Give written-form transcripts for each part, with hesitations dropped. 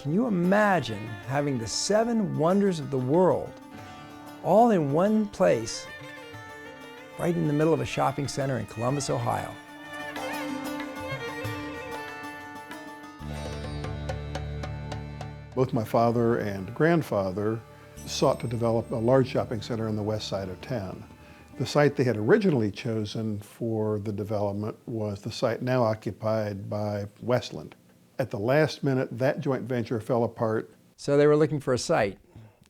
Can you imagine having the 7 wonders of the world all in one place, right in the middle of a shopping center in Columbus, Ohio? Both my father and grandfather sought to develop a large shopping center on the west side of town. The site they had originally chosen for the development was the site now occupied by Westland. At the last minute, that joint venture fell apart. So they were looking for a site.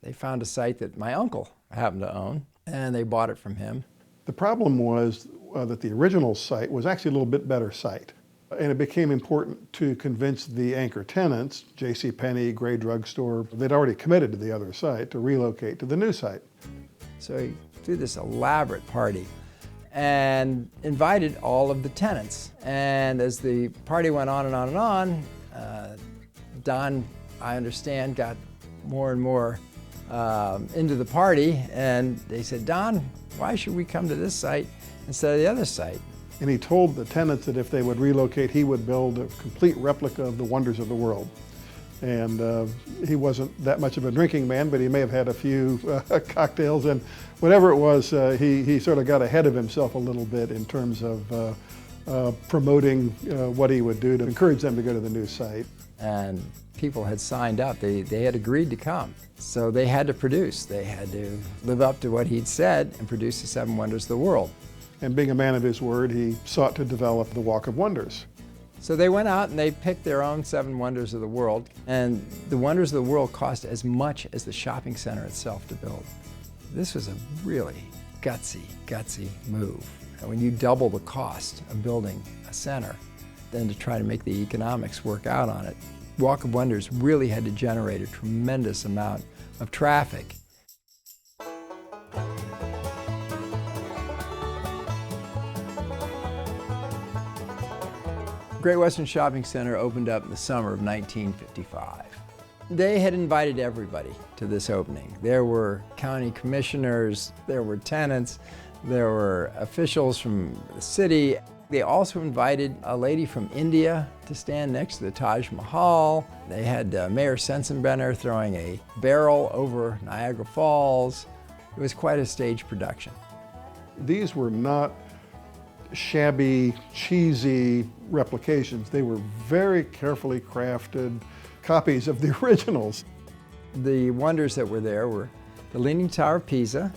They found a site that my uncle happened to own, and they bought it from him. The problem was that the original site was actually a little bit better site. And it became important to convince the anchor tenants, JCPenney, Gray Drugstore, they'd already committed to the other site, to relocate to the new site. So he threw this elaborate party and invited all of the tenants. And as the party went on and on and on, Don, I understand, got more and more into the party, and they said, "Don, why should we come to this site instead of the other site?" And he told the tenants that if they would relocate, he would build a complete replica of the wonders of the world. And he wasn't that much of a drinking man, but he may have had a few cocktails, and whatever it was, he sort of got ahead of himself a little bit in terms of promoting what he would do to encourage them to go to the new site. And people had signed up. They had agreed to come. So they had to produce. They had to live up to what he'd said and produce the 7 wonders of the world. And being a man of his word, he sought to develop the Walk of Wonders. So they went out and they picked their own 7 wonders of the world, and the wonders of the world cost as much as the shopping center itself to build. This was a really gutsy move. And when you double the cost of building a center, then to try to make the economics work out on it, Walk of Wonders really had to generate a tremendous amount of traffic. Great Western Shopping Center opened up in the summer of 1955. They had invited everybody to this opening. There were county commissioners, there were tenants, there were officials from the city. They also invited a lady from India to stand next to the Taj Mahal. They had Mayor Sensenbrenner throwing a barrel over Niagara Falls. It was quite a stage production. These were not shabby, cheesy replications. They were very carefully crafted copies of the originals. The wonders that were there were the Leaning Tower of Pisa,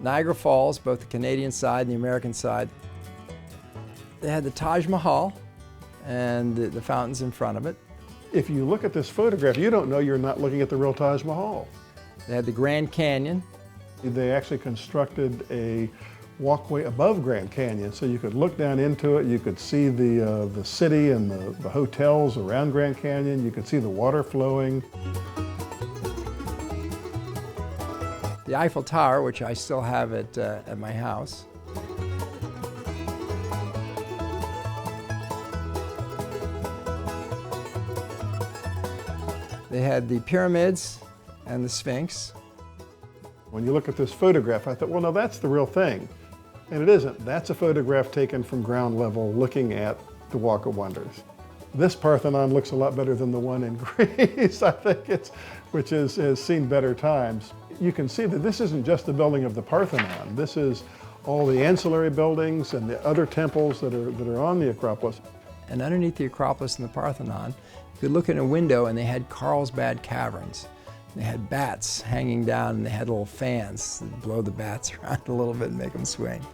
Niagara Falls, both the Canadian side and the American side. They had the Taj Mahal and the fountains in front of it. If you look at this photograph, you don't know you're not looking at the real Taj Mahal. They had the Grand Canyon. They actually constructed a walkway above Grand Canyon, so you could look down into it. You could see the city and the hotels around Grand Canyon. You could see the water flowing. The Eiffel Tower, which I still have at my house. They had the pyramids and the Sphinx. When you look at this photograph, I thought, well, no, that's the real thing. And it isn't. That's a photograph taken from ground level looking at the Walk of Wonders. This Parthenon looks a lot better than the one in Greece, I think, which has seen better times. You can see that this isn't just the building of the Parthenon. This is all the ancillary buildings and the other temples that are on the Acropolis. And underneath the Acropolis and the Parthenon, you could look in a window and they had Carlsbad Caverns. They had bats hanging down, and they had little fans that blow the bats around a little bit and make them swing.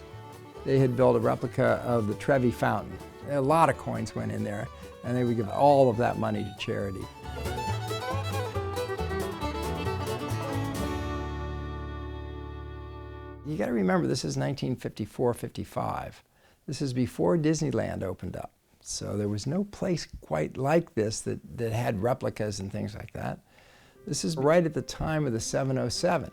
They had built a replica of the Trevi Fountain. A lot of coins went in there, and they would give all of that money to charity. You got to remember, this is 1954-55. This is before Disneyland opened up. So there was no place quite like this that had replicas and things like that. This is right at the time of the 707.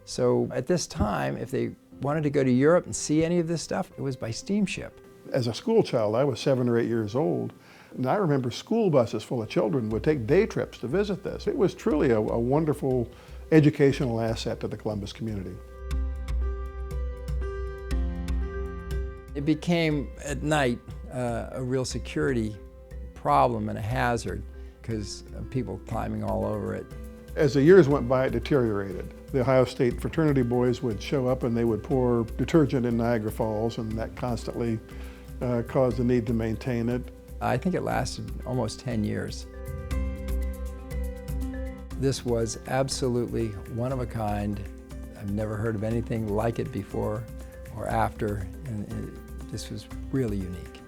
So at this time, if they wanted to go to Europe and see any of this stuff, it was by steamship. As a school child, I was 7 or 8 years old, and I remember school buses full of children would take day trips to visit this. It was truly a wonderful educational asset to the Columbus community. It became, at night, a real security problem and a hazard. because of people climbing all over it. As the years went by, it deteriorated. The Ohio State fraternity boys would show up and they would pour detergent in Niagara Falls, and that constantly caused the need to maintain it. I think it lasted almost 10 years. This was absolutely one of a kind. I've never heard of anything like it before or after, and this was really unique.